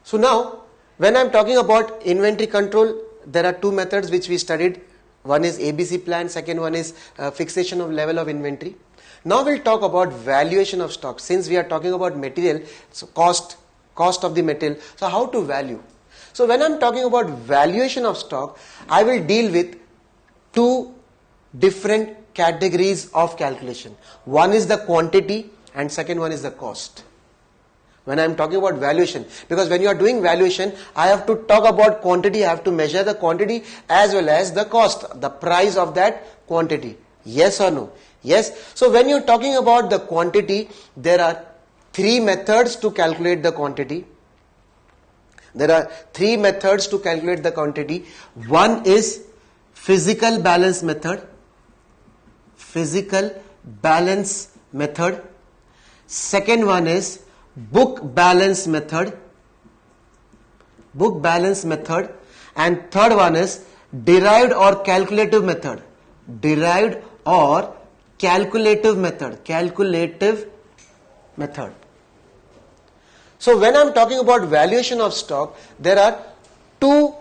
So now, when I'm talking about inventory control, there are two methods which we studied. One is ABC plan, second one is fixation of level of inventory. Now we'll talk about valuation of stock. Since we are talking about material, so cost of the material, so how to value. So when I'm talking about valuation of stock, I will deal with two different categories of calculation. One is the quantity and second one is the cost. When I'm talking about valuation, because when you are doing valuation, I have to talk about quantity, I have to measure the quantity as well as the cost, the price of that quantity. Yes or no? Yes. So when you're talking about the quantity, there are three methods to calculate the quantity. There are three methods to calculate the quantity. One is physical balance method. Physical balance method. Second one is book balance method. Book balance method. And third one is derived or calculative method. Derived or calculative method. Calculative method. So when I'm talking about valuation of stock, there are 2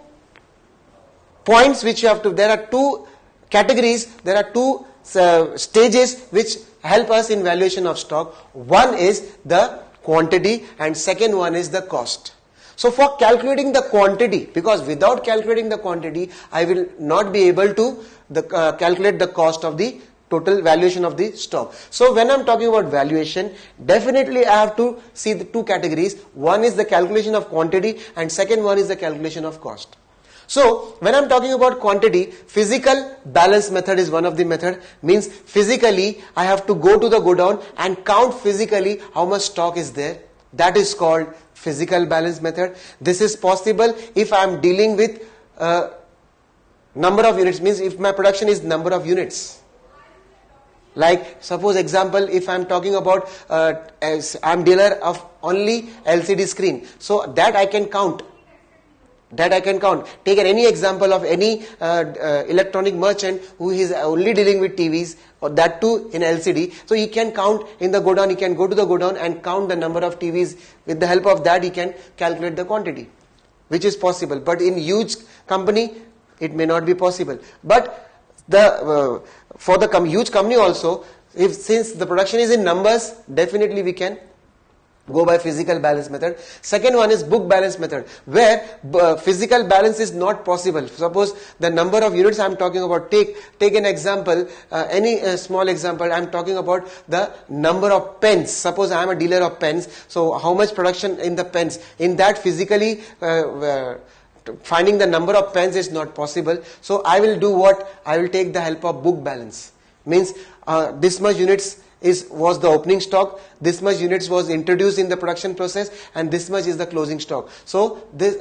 points which you have to, there are 2 categories, there are 2 stages which help us in valuation of stock. One is the quantity and second one is the cost. So for calculating the quantity, because without calculating the quantity, I will not be able to calculate the cost of the total valuation of the stock. So when I'm talking about valuation, definitely I have to see the 2 categories. One is the calculation of quantity and second one is the calculation of cost. So when I'm talking about quantity, physical balance method is one of the method. Means physically I have to go to the godown and count physically how much stock is there. That is called physical balance method. This is possible if I am dealing with number of units. Means if my production is number of units. Like suppose example, if I am talking about I am dealer of only LCD screen, so that I can count. That I can count. Take any example of any electronic merchant who is only dealing with TVs, or that too in LCD. So he can count in the godown. He can go to the godown and count the number of TVs. With the help of that, he can calculate the quantity, which is possible. But in huge company, it may not be possible. But the for the huge company also, since the production is in numbers, definitely we can go by physical balance method. Second one is book balance method, where physical balance is not possible. Suppose the number of units I am talking about, take an example, any small example, I am talking about the number of pens. Suppose I am a dealer of pens, so how much production in the pens? In that physically finding the number of pens is not possible. So I will do what? I will take the help of book balance. Means this much units was the opening stock, this much units was introduced in the production process, and this much is the closing stock. So this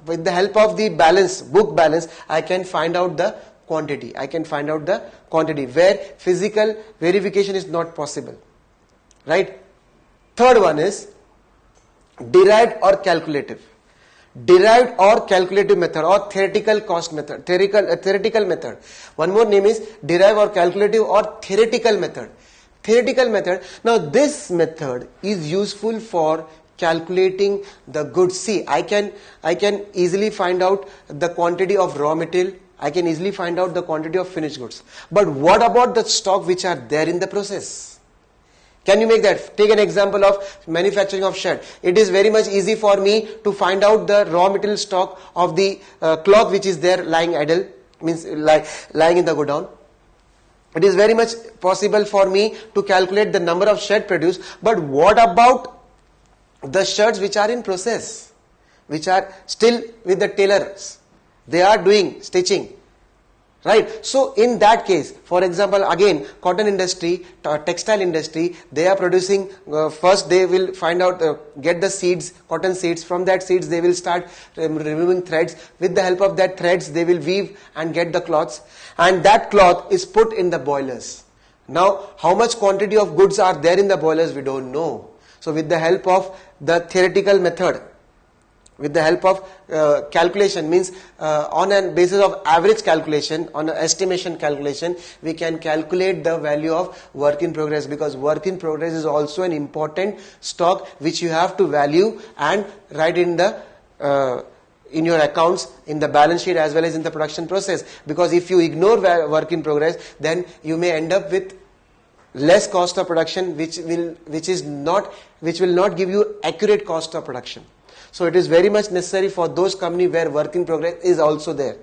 with the help of the balance, book balance, I can find out the quantity. I can find out the quantity where physical verification is not possible. Right? Third one is derived or calculative. Derived or calculative method or theoretical cost method, theoretical method. One more name is derived or calculative or theoretical method. Theoretical method. Now this method is useful for calculating the goods. See, I can easily find out the quantity of raw material. I can easily find out the quantity of finished goods. But what about the stock which are there in the process? Can you make that? Take an example of manufacturing of shirt. It is very much easy for me to find out the raw material stock of the cloth which is there lying idle, means lying in the godown. It is very much possible for me to calculate the number of shirts produced. But what about the shirts which are in process, which are still with the tailors? They are doing stitching. Right. So in that case, for example, again, cotton industry, textile industry, they are producing, first they will find out, get the seeds, cotton seeds. From that seeds, they will start removing threads. With the help of that threads, they will weave and get the cloths. And that cloth is put in the boilers. Now, how much quantity of goods are there in the boilers, we don't know. So with the help of the theoretical method, with the help of calculation, means on a basis of average calculation, on an estimation calculation, we can calculate the value of work in progress, because work in progress is also an important stock which you have to value and write in the in your accounts, in the balance sheet as well as in the production process. Because if you ignore work in progress, then you may end up with less cost of production, which will not give you accurate cost of production. So it is very much necessary for those companies where work in progress is also there.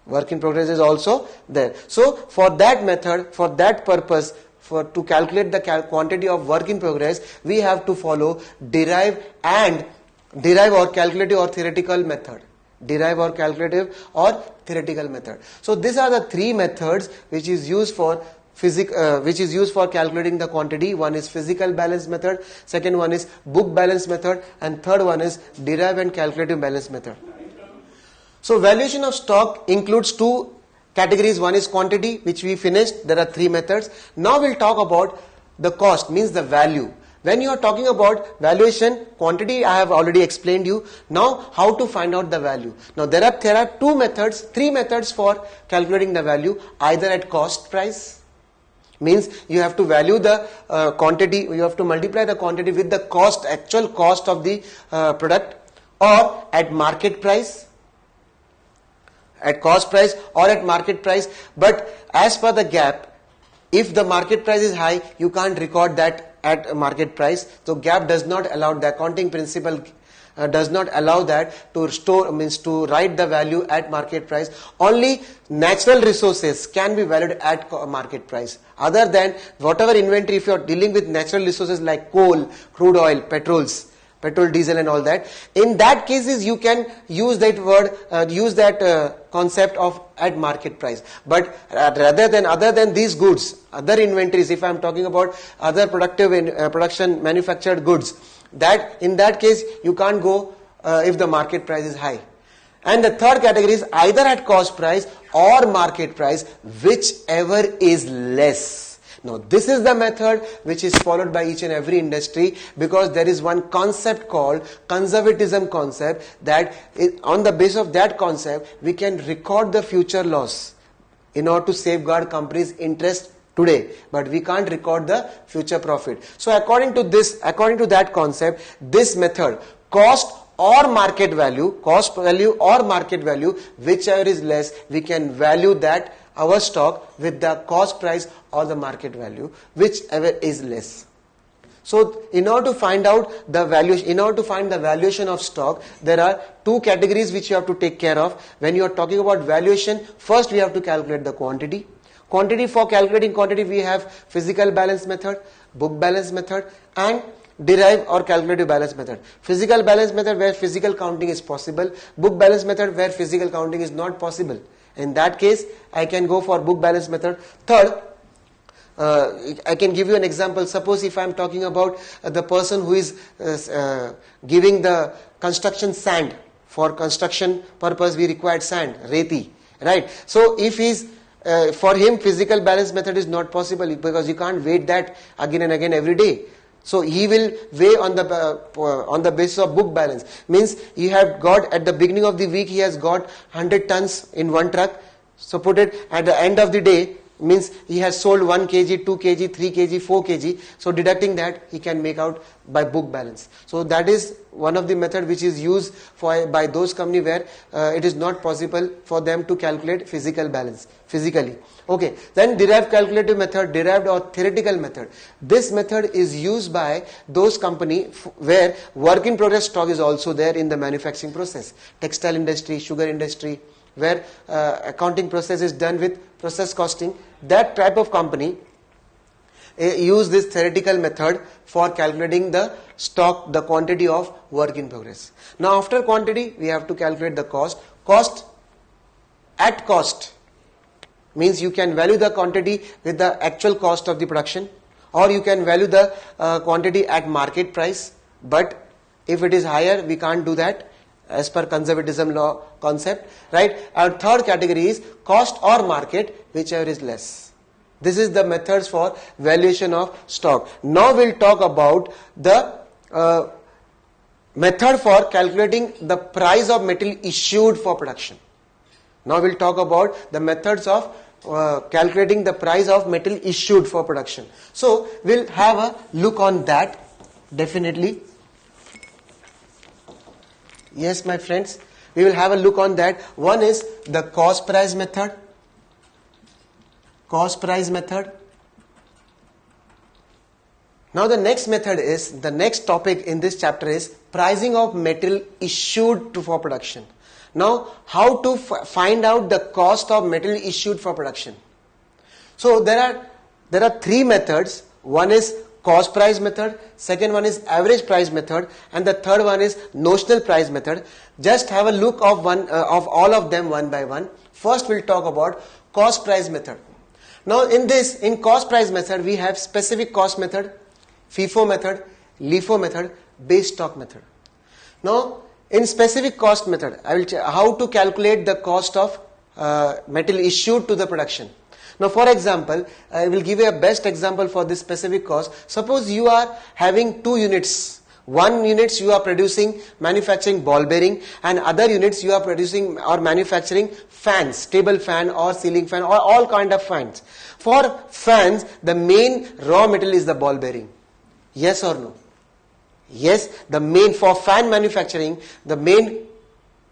Work in progress is also there. So for that method, for that purpose, to calculate the quantity of work in progress, we have to follow derive or calculative or theoretical method. Derive or calculative or theoretical method. So these are the three methods which is used for calculating the quantity. One is physical balance method, second one is book balance method, and third one is derive and calculative balance method. So valuation of stock includes two categories. One is quantity, which we finished. There are three methods. Now we'll talk about the cost, means the value. When you are talking about valuation, quantity I have already explained you. Now how to find out the value. Now there are three methods for calculating the value. Either at cost price, means you have to value the quantity, you have to multiply the quantity with the actual cost of the product, or at market price, at cost price or at market price. But as per the gap, if the market price is high, you can't record that at market price. So gap does not allow, the accounting principle does not allow that to write the value at market price. Only natural resources can be valued at market price. Other than whatever inventory, if you are dealing with natural resources like coal, crude oil, petrol, diesel and all that, in that cases you can use that concept of at market price. But other than these goods, other inventories, if I am talking about other production manufactured goods, that in that case you can't go if the market price is high. And the third category is either at cost price or market price, whichever is less. Now this is the method which is followed by each and every industry, because there is one concept called conservatism concept, that on the basis of that concept we can record the future loss in order to safeguard company's interest today, but we can't record the future profit. So according to that concept, this method, cost or market value, whichever is less, we can value that our stock with the cost price or the market value, whichever is less. So in order to find the valuation of stock, there are two categories which you have to take care of. When you are talking about valuation, first we have to calculate the quantity. For calculating quantity, we have physical balance method, book balance method, and derive or calculative balance method. Physical balance method where physical counting is possible, book balance method where physical counting is not possible. In that case, I can go for book balance method. Third, I can give you an example. Suppose if I am talking about the person who is giving the construction sand. For construction purpose, we required sand, reti, right? So if for him, physical balance method is not possible, because you can't weigh that again and again every day. So he will weigh on the basis of book balance. Means he have got, at the beginning of the week, he has got 100 tons in one truck. So put it at the end of the day, means he has sold 1 kg, 2 kg, 3 kg, 4 kg. So deducting that, he can make out by book balance. So that is one of the method which is used by those company where it is not possible for them to calculate physical balance physically. Okay, then derived calculative method, derived or theoretical method. This method is used by those company where work in progress stock is also there in the manufacturing process. Textile industry, sugar industry, where accounting process is done with process costing. That type of company use this theoretical method for calculating the stock, the quantity of work in progress. Now after quantity, we have to calculate the cost. Cost at cost means you can value the quantity with the actual cost of the production, or you can value the quantity at market price. But if it is higher, we can't do that as per conservatism law concept, right? Our third category is cost or market, whichever is less. This is the methods for valuation of stock. Now we'll talk about the method for calculating the price of material issued for production. Now we'll talk about the methods of calculating the price of material issued for production. So we'll have a look on that definitely. Yes, my friends, we will have a look on that. One is the cost price method. Cost price method. Now the next method is, the next topic in this chapter is pricing of material issued for production. Now, how to find out the cost of material issued for production? So there are three methods. One is cost price method, second one is average price method, and the third one is notional price method. Just have a look of all of them one by one. First we'll talk about cost price method. Now in cost price method we have specific cost method, Fifo method, LIFO method, base stock method. Now in specific cost method, I will how to calculate the cost of material issued to the production. Now for example, I will give you a best example for this specific cost. Suppose you are having two units. One units you are manufacturing ball bearing, and other units you are producing or manufacturing fans, table fan or ceiling fan or all kind of fans. For fans, the main raw material is the ball bearing. Yes or no? Yes, for fan manufacturing, the main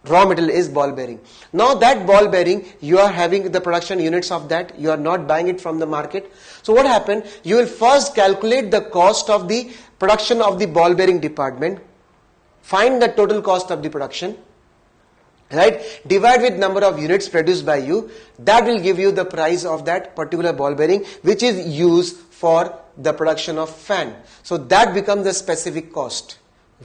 raw material is ball bearing. Now that ball bearing, you are having the production units of that, you are not buying it from the market. So what happened? You will first calculate the cost of the production of the ball bearing department, find the total cost of the production, right? Divide with number of units produced by you. That will give you the price of that particular ball bearing, which is used for the production of fan. So that becomes the specific cost,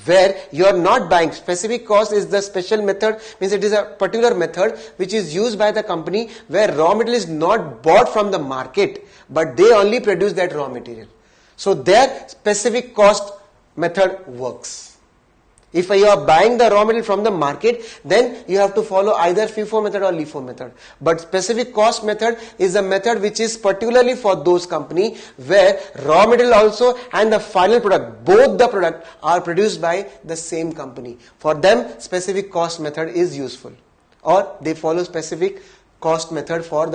where you are not buying. Specific cost is the special method, means it is a particular method which is used by the company where raw material is not bought from the market, but they only produce that raw material. So their specific cost method works. If you are buying the raw material from the market, then you have to follow either Fifo method or LIFO method. But specific cost method is a method which is particularly for those company where raw material also and the final product, both the product are produced by the same company. For them, specific cost method is useful, or they follow specific cost method for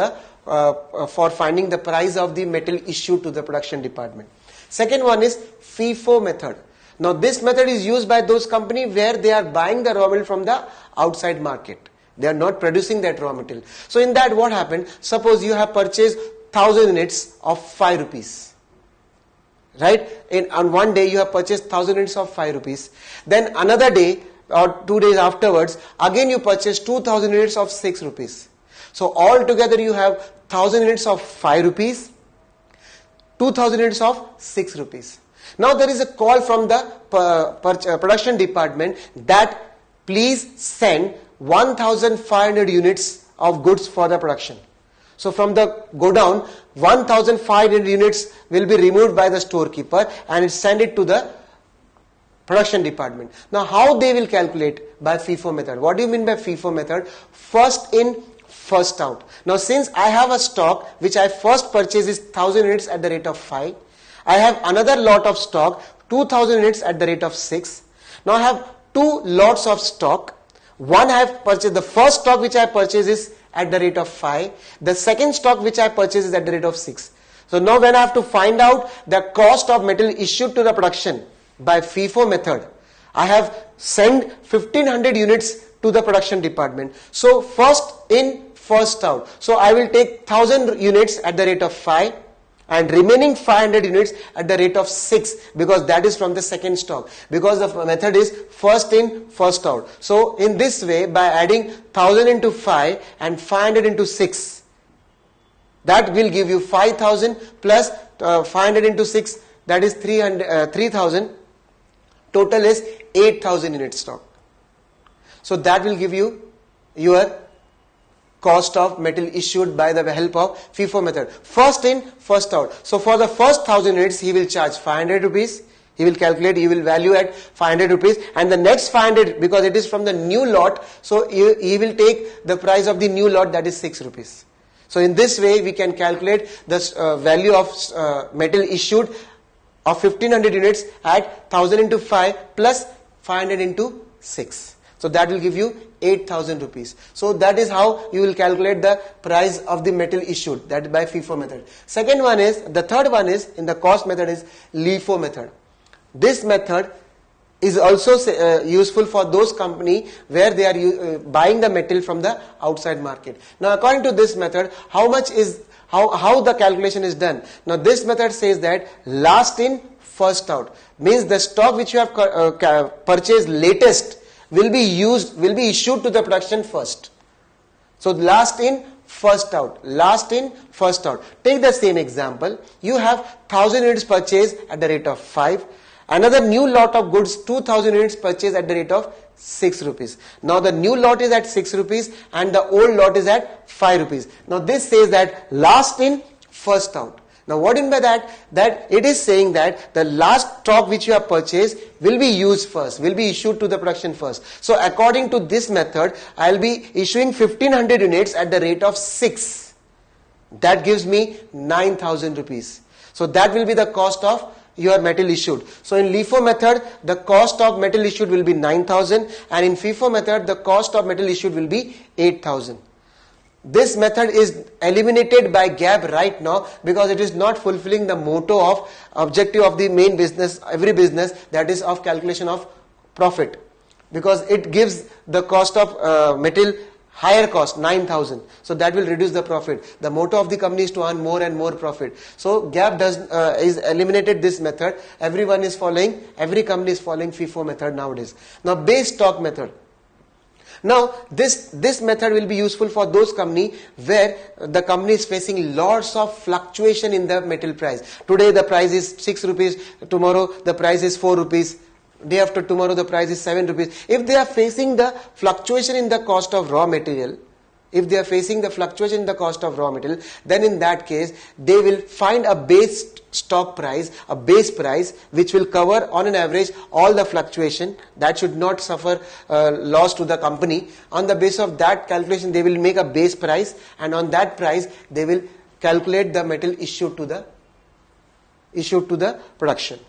for finding the price of the metal issued to the production department. Second one is Fifo method. Now this method is used by those companies where they are buying the raw material from the outside market. They are not producing that raw material. So in that what happened? Suppose you have purchased 1000 units of 5 rupees. Right? On one day you have purchased 1000 units of 5 rupees. Then another day or 2 days afterwards, again you purchase 2000 units of 6 rupees. So altogether you have 1000 units of 5 rupees, 2000 units of 6 rupees. Now there is a call from the production department that please send 1500 units of goods for the production. So from the godown, 1500 units will be removed by the storekeeper and send it to the production department. Now how they will calculate? By Fifo method. What do you mean by Fifo method? First in, first out. Now since I have a stock which I first purchase is 1000 units at the rate of 5. I have another lot of stock, 2000 units at the rate of 6. Now I have two lots of stock. One I have purchased, the first stock which I purchased is at the rate of 5. The second stock which I purchased is at the rate of 6. So now when I have to find out the cost of metal issued to the production by Fifo method, I have sent 1500 units to the production department. So first in, first out. So I will take 1000 units at the rate of 5. And remaining 500 units at the rate of 6, because that is from the second stock, because the method is first in, first out. So in this way, by adding 1000 into 5 and 500 into 6, that will give you 5000 plus 500 into 6, that is 3000. Total is 8000 unit stock. So that will give you your cost of metal issued by the help of Fifo method. First in, first out. So for the first 1000 units, he will charge 500 rupees. He will calculate, he will value at 500 rupees. And the next 500, because it is from the new lot, so he will take the price of the new lot, that is 6 rupees. So in this way, we can calculate the value of metal issued of 1500 units at 1000 into 5 plus 500 into 6. So that will give you 8000 rupees. So that is how you will calculate the price of the metal issued, that by Fifo method. Second one is, the third one is in the cost method is LIFO method. This method is also useful for those company where they are buying the metal from the outside market. Now according to this method, how the calculation is done? Now this method says that last in first out, means the stock which you have purchased latest will be issued to the production first. So last in first out, last in first out. Take the same example. You have 1000 units purchased at the rate of 5. Another new lot of goods, 2000 units purchased at the rate of 6 rupees. Now the new lot is at 6 rupees and the old lot is at 5 rupees. Now this says that last in first out. Now what in by that? That it is saying that the last stock which you have purchased will be used first, will be issued to the production first. So according to this method, I will be issuing 1500 units at the rate of 6. That gives me 9000 rupees. So that will be the cost of your metal issued. So in LIFO method, the cost of metal issued will be 9000, and in FIFO method, the cost of metal issued will be 8000. This method is eliminated by GAAP right now because it is not fulfilling the motto of objective of the main business, every business, that is of calculation of profit, because it gives the cost of metal higher cost, 9000. So that will reduce the profit. The motto of the company is to earn more and more profit. So GAAP is eliminated this method. Every company is following FIFO method nowadays. Now base stock method. Now this method will be useful for those company where the company is facing lots of fluctuation in the metal price. Today the price is 6 rupees, tomorrow the price is 4 rupees. Day after tomorrow the price is 7 rupees. If they are facing the fluctuation in the cost of raw material, then in that case they will find a base stock price, a base price which will cover on an average all the fluctuation. That should not suffer loss to the company. On the basis of that calculation, they will make a base price, and on that price they will calculate the metal issued to the production.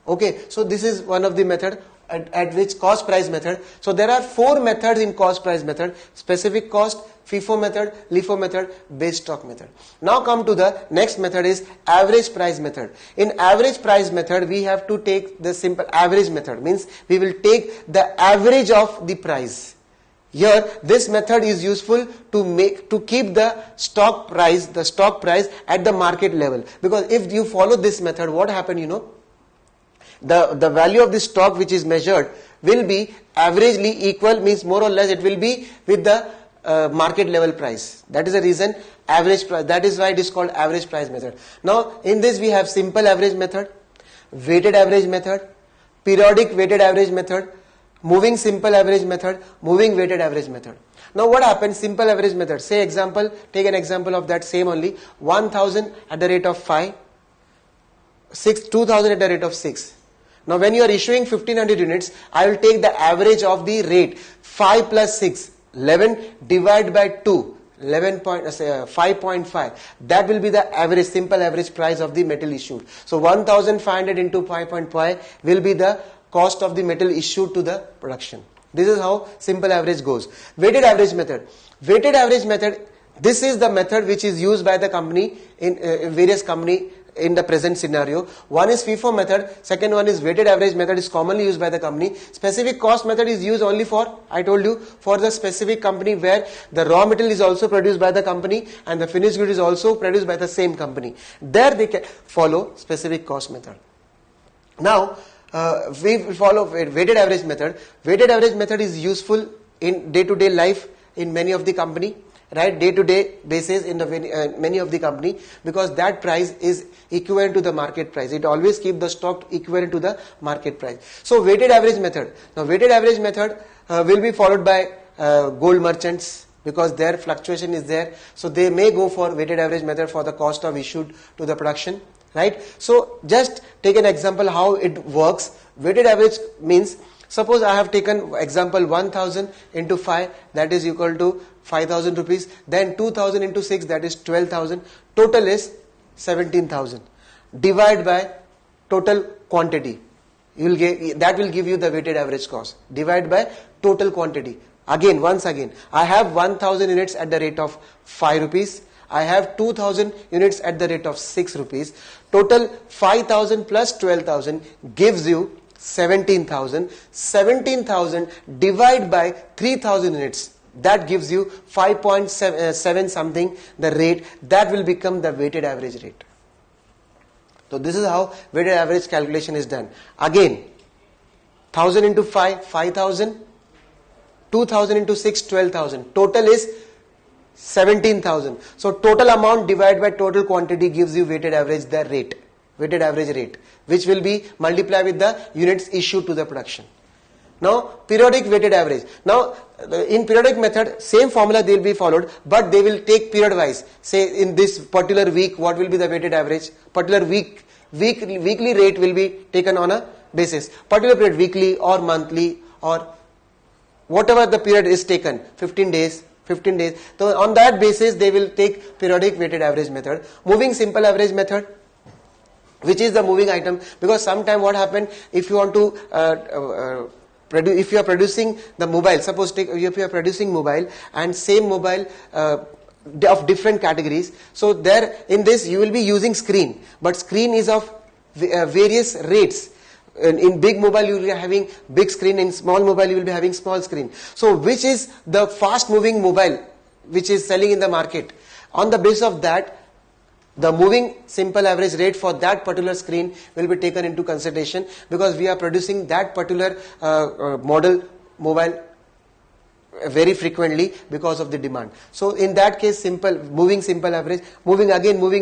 Okay, so this is one of the method at which cost price method. So there are 4 methods in cost price method: specific cost, FIFO method, LIFO method, base stock method. Now come to the next method is average price method. In average price method, we have to take the simple average method, means we will take the average of the price. Here this method is useful to keep the stock price at the market level, because if you follow this method, what happens, the value of the stock which is measured will be averagely equal, means more or less it will be with the market level price. That is the reason average price. That is why it is called average price method. Now in this we have simple average method, weighted average method, periodic weighted average method, moving simple average method, moving weighted average method. Now what happens? Simple average method. Take an example of that same only. 1000 at the rate of 5, 2000 at the rate of 6. Now when you are issuing 1500 units, I will take the average of the rate 5 plus 6, 11 divided by 2, 5.5. That will be the average, simple average price of the metal issued. So 1500 into 5.5 will be the cost of the metal issued to the production. This is how simple average goes. Weighted average method. Weighted average method, this is the method which is used by the company in various company in the present scenario. One is FIFO method, second one is weighted average method, is commonly used by the company. Specific cost method is used only for, I told you, for the specific company where the raw material is also produced by the company and the finished good is also produced by the same company. There they can follow specific cost method. Now we follow weighted average method. Weighted average method is useful in day-to-day life in many of the company, right? Day-to-day basis in the many of the company, because that price is equivalent to the market price. It always keep the stock equivalent to the market price. So weighted average method. Now weighted average method will be followed by gold merchants, because their fluctuation is there. So they may go for weighted average method for the cost of issued to the production, right? So just take an example how it works. Weighted average means, suppose I have taken example 1000 into 5, that is equal to 5000 rupees. Then 2000 into 6, that is 12,000. Total is 17,000. Divide by total quantity. That will give you the weighted average cost. Divide by total quantity. Once again, I have 1000 units at the rate of 5 rupees. I have 2000 units at the rate of 6 rupees. Total 5000 plus 12,000 gives you 17,000. 17,000 divided by 3,000 units. That gives you 5.7 something the rate. That will become the weighted average rate. So this is how weighted average calculation is done. Again, 1000 into 5, 5,000. 2,000 into 6, 12,000. Total is 17,000. So total amount divided by total quantity gives you weighted average the rate. Weighted average rate, which will be multiplied with the units issued to the production. Now periodic weighted average. Now in periodic method, same formula they will be followed, but they will take period wise. Say in this particular week, what will be the weighted average? Particular weekly rate will be taken on a basis. Particular period, weekly or monthly or whatever the period is taken, 15 days. So on that basis, they will take periodic weighted average method. Moving simple average method, which is the moving item, because sometime what happen if you want to if you are producing the mobile, suppose if you are producing mobile and same mobile of different categories, so there in this you will be using screen, but screen is of various rates. In big mobile you will be having big screen, in small mobile you will be having small screen. So which is the fast moving mobile which is selling in the market? On the basis of that, the moving simple average rate for that particular screen will be taken into consideration, because we are producing that particular model mobile very frequently because of the demand. So in that case, moving simple average, moving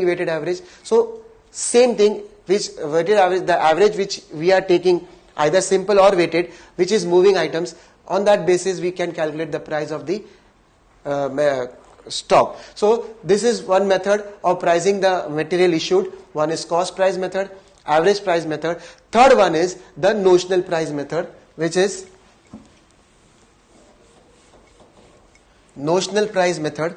weighted average. So same thing, which weighted average, the average which we are taking either simple or weighted, which is moving items. On that basis we can calculate the price of the stock. So this is one method of pricing the material issued. One is cost price method, average price method. Third one is the notional price method, which is notional price method.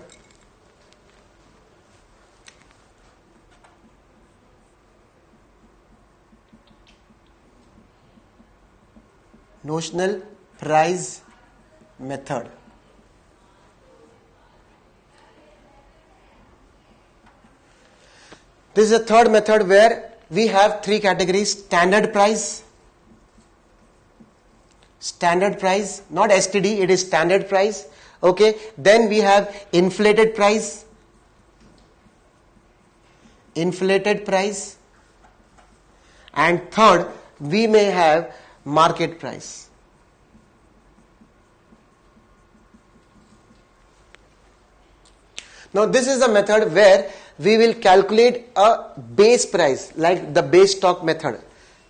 Notional price method. This is a third method where we have three categories: standard price, not STD, it is standard price. Okay, then we have inflated price, and third we may have market price. Now this is a method where we will calculate a base price, like the base stock method,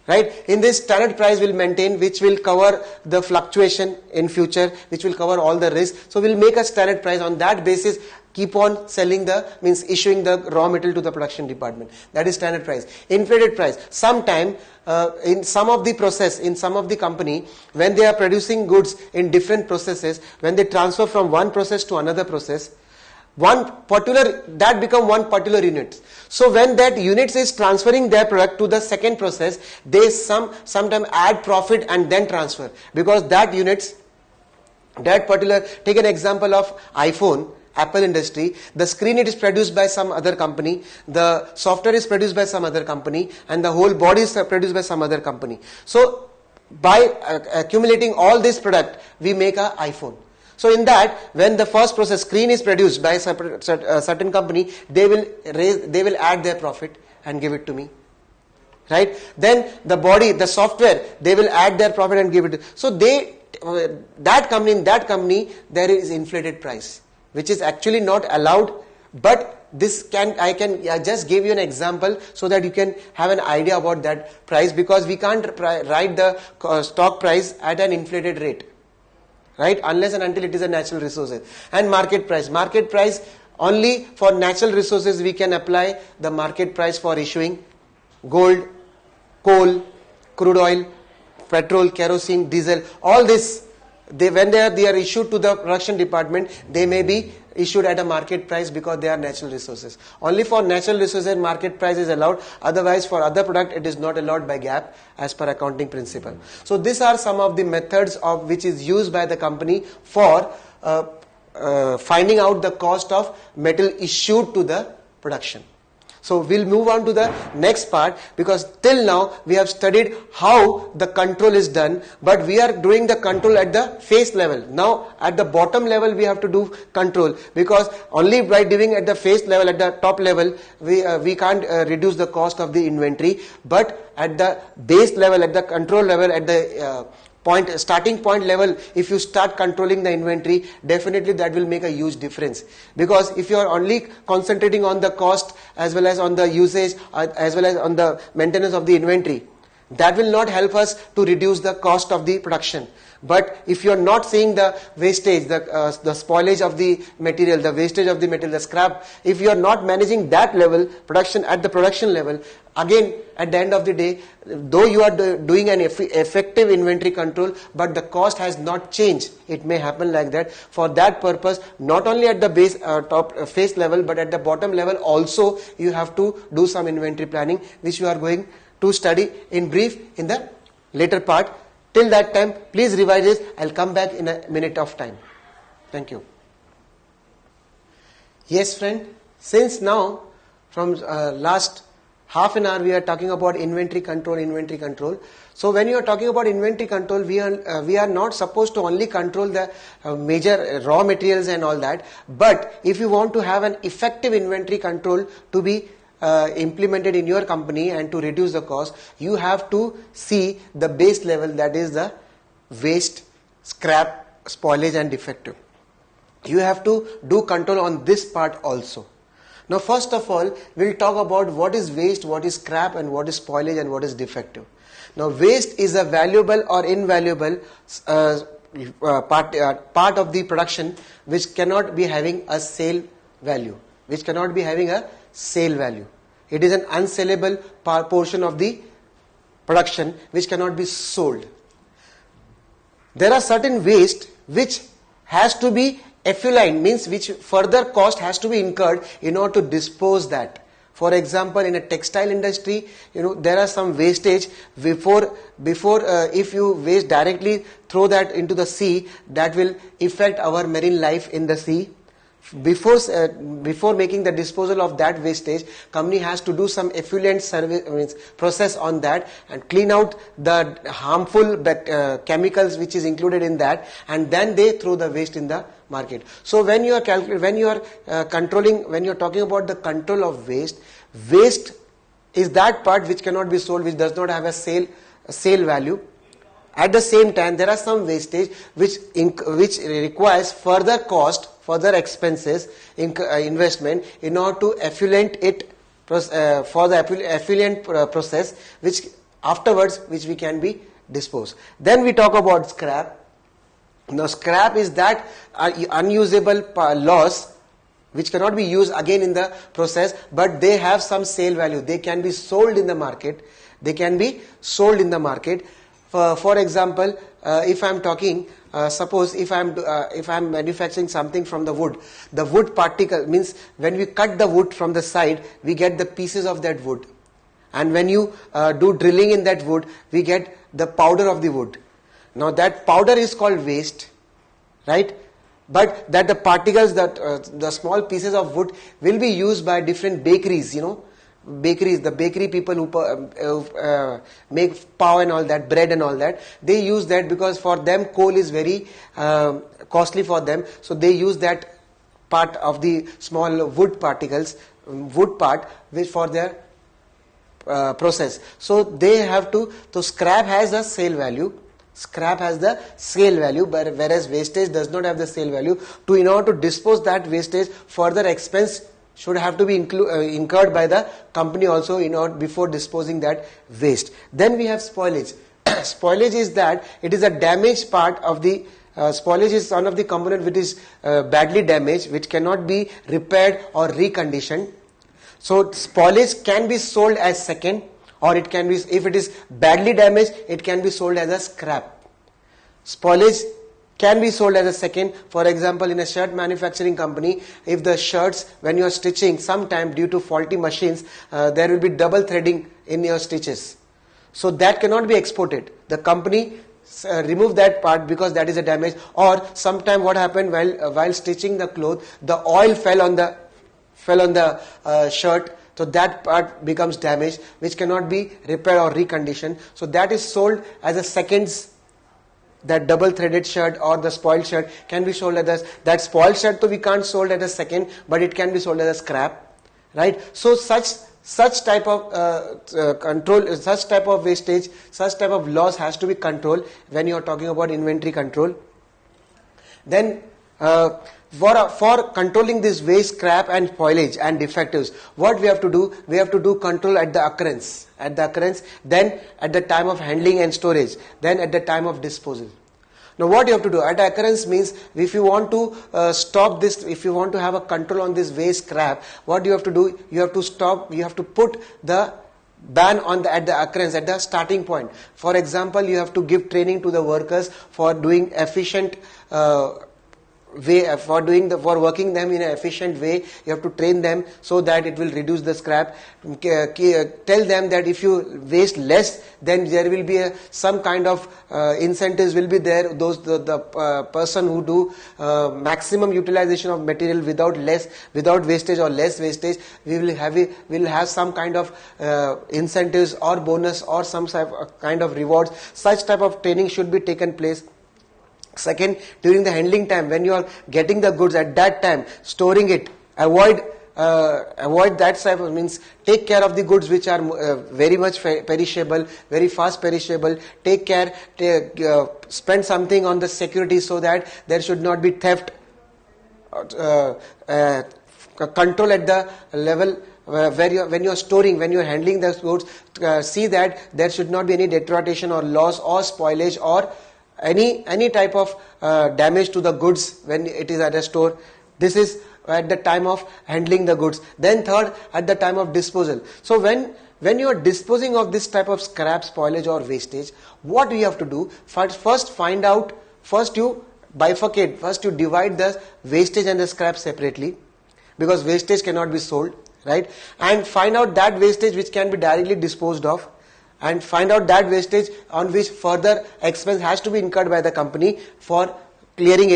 right? In this, standard price will maintain, which will cover the fluctuation in future, which will cover all the risks. So we'll make a standard price. On that basis, keep on selling issuing the raw material to the production department. That is standard price. Inflated price. Sometime in some of the company, when they are producing goods in different processes, when they transfer from one process to another process, that become one particular unit. So when that unit is transferring their product to the second process, they sometimes add profit and then transfer, because that particular, take an example of iPhone, Apple industry, the screen it is produced by some other company, the software is produced by some other company, and the whole body is produced by some other company. So by accumulating all this product, we make a iPhone. So in that, when the first process screen is produced by a certain company, they will add their profit and give it to me, right? Then the body, the software, they will add their profit and give it. So that company, there is inflated price, which is actually not allowed. But I just gave you an example so that you can have an idea about that price, because we can't write the stock price at an inflated rate, right, unless and until it is a natural resources. And market price only for natural resources we can apply the market price for issuing gold, coal, crude oil, petrol, kerosene, diesel. All this, when they are issued to the production department, they may be issued at a market price because they are natural resources. Only for natural resources market price is allowed. Otherwise, for other product it is not allowed by GAAP as per accounting principle. So these are some of the methods which is used by the company for finding out the cost of metal issued to the production. So we'll move on to the next part, because till now we have studied how the control is done, but we are doing the control at the face level. Now at the bottom level we have to do control, because only by doing at the face level, at the top level, we can't reduce the cost of the inventory, but at the base level, at the control level, at the starting point level, if you start controlling the inventory, definitely that will make a huge difference. Because if you are only concentrating on the cost as well as on the usage as well as on the maintenance of the inventory, that will not help us to reduce the cost of the production. But if you are not seeing the wastage, the spoilage of the material, the wastage of the material, the scrap, if you are not managing that level, production at the production level, again at the end of the day, though you are doing an effective inventory control, but the cost has not changed. It may happen like that. For that purpose, not only at the base top face level, but at the bottom level also, you have to do some inventory planning, which you are going to study in brief in the later part. Till that time, please revise this. I'll come back in a minute of time. Thank you. Yes, friend. Since now, from last half an hour, we are talking about inventory control, inventory control. So when you are talking about inventory control, we are not supposed to only control the major raw materials and all that. But if you want to have an effective inventory control to be implemented in your company and to reduce the cost, you have to see the base level, that is the waste, scrap, spoilage and defective. You have to do control on this part also. Now first of all, we'll talk about what is waste, what is scrap and what is spoilage and what is defective. Now waste is a valuable or invaluable part of the production which cannot be having a sale value, which cannot be having a sale value. It is an unsellable portion of the production which cannot be sold. There are certain waste which has to be effluent, means which further cost has to be incurred in order to dispose that. For example, in a textile industry, there are some wastage before if you waste directly, throw that into the sea, that will affect our marine life in the sea. Before making the disposal of that wastage, company has to do some effluent process on that and clean out the harmful chemicals which is included in that, and then they throw the waste in the market. So when you are talking about the control of waste is that part which cannot be sold, which does not have a sale value. At the same time, there are some wastage which requires further cost, further expenses, investment in order to effluent it for the effluent process, which afterwards we can be disposed. Then we talk about scrap. Now scrap is that unusable loss which cannot be used again in the process, but they have some sale value. They can be sold in the market. For example, if I am talking, suppose if I am manufacturing something from the wood particle, means when we cut the wood from the side, we get the pieces of that wood, and when you do drilling in that wood, we get the powder of the wood. Now that powder is called waste, right? But that the particles, that the small pieces of wood will be used by different bakeries, the bakery people who make pav and all that, bread and all that, they use that because for them coal is very costly for them, so they use that part of the small wood particles, wood part, which for their process. So they have to, so scrap has a sale value. Scrap has the sale value, whereas wastage does not have the sale value. In order to dispose that wastage, further expense should have to be incurred by the company also before disposing that waste. Then we have spoilage. Spoilage is that it is a damaged part of the spoilage is one of the component which is badly damaged, which cannot be repaired or reconditioned. So spoilage can be sold as second, or it can be, if it is badly damaged, it can be sold as a scrap. Spoilage can be sold as a second. For example, in a shirt manufacturing company, if the shirts, when you are stitching, sometime due to faulty machines, there will be double threading in your stitches. So that cannot be exported. The company remove that part because that is a damage. Or sometime what happened while stitching the cloth, the oil fell on the shirt, so that part becomes damaged, which cannot be repaired or reconditioned. So that is sold as a seconds. That double threaded shirt or the spoiled shirt can be sold as that spoiled shirt. So we can't sold as a second, but it can be sold as a scrap, right? So such type of control, such type of wastage, such type of loss has to be controlled when you are talking about inventory control. Then for controlling this waste, scrap and spoilage and defectives, what we have to do? We have to do control at the occurrence, then at the time of handling and storage, then at the time of disposal. Now what you have to do at occurrence means, if you want to stop this, if you want to have a control on this waste, scrap, what you have to do? You have to stop, you have to put the ban on at the occurrence, at the starting point. For example, you have to give training to the workers for doing efficient way, for working them in an efficient way. You have to train them so that it will reduce the scrap. Tell them that if you waste less, then there will be some kind of incentives will be there. The person who do maximum utilization of material without wastage or less wastage, we will have some kind of incentives or bonus or some kind of rewards. Such type of training should be taken place. Second, during the handling time, when you are getting the goods, at that time storing it, avoid that type of, means take care of the goods which are very much perishable, very fast perishable. Take care, spend something on the security so that there should not be theft. Control at the level when you are storing, when you are handling the goods, see that there should not be any deterioration or loss or spoilage or any type of damage to the goods when it is at a store. This is at the time of handling the goods. Then third, at the time of disposal. So when you are disposing of this type of scrap, spoilage or wastage, what do you have to do? First you bifurcate, first you divide the wastage and the scrap separately, because wastage cannot be sold, right? And find out that wastage which can be directly disposed of, and find out that wastage on which further expense has to be incurred by the company for clearing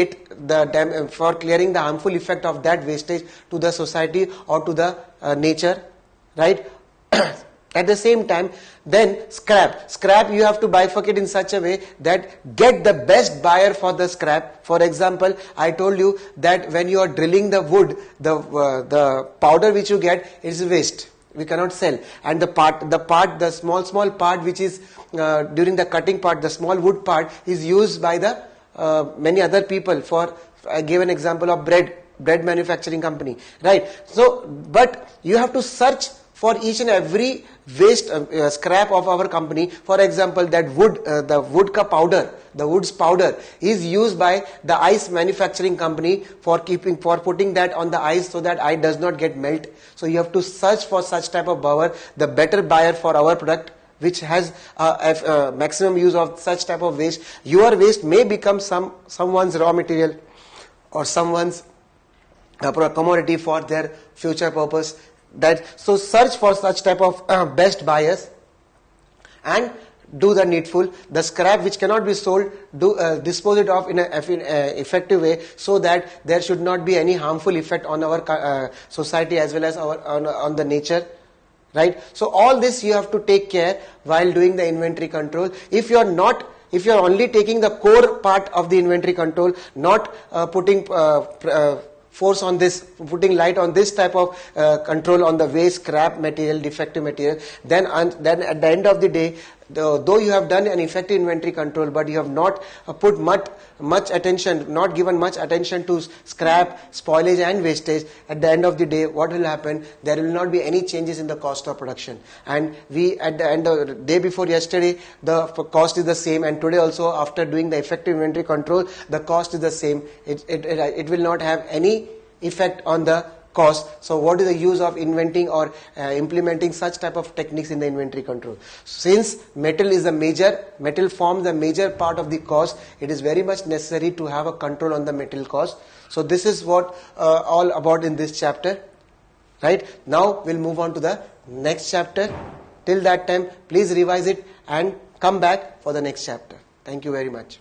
for clearing the harmful effect of that wastage to the society or to the nature, right? At the same time, then scrap you have to bifurcate in such a way that get the best buyer for the scrap. For example, I told you that when you are drilling the wood, the powder which you get is waste. We cannot sell, and the small part which is during the cutting part, the small wood part is used by the many other people. For I gave an example of bread manufacturing company, right? So, but you have to search for each and every waste scrap of our company. For example, that wood, the wood's powder is used by the ice manufacturing company for putting that on the ice so that ice does not get melt. So you have to search for such type of buyer, the better buyer for our product, which has maximum use of such type of waste. Your waste may become someone's raw material or someone's commodity for their future purpose. So search for such type of best buyers and do the needful. The scrap which cannot be sold, dispose it off in an effective way, so that there should not be any harmful effect on our society as well as on the nature, right? So all this you have to take care while doing the inventory control. If you are only taking the core part of the inventory control, not putting force on this, putting light on this type of control on the waste, scrap material, defective material, then at the end of the day, though you have done an effective inventory control, but you have not put much attention, not given much attention to scrap, spoilage and wastage, at the end of the day, what will happen? There will not be any changes in the cost of production. And at the end of the day before yesterday, the cost is the same, and today also, after doing the effective inventory control, the cost is the same. It will not have any effect on the cost. So what is the use of inventing or implementing such type of techniques in the inventory control? Since metal forms the major part of the cost, it is very much necessary to have a control on the metal cost. So this is what all about in this chapter, right? Now we'll move on to the next chapter. Till that time, please revise it and come back for the next chapter. Thank you very much.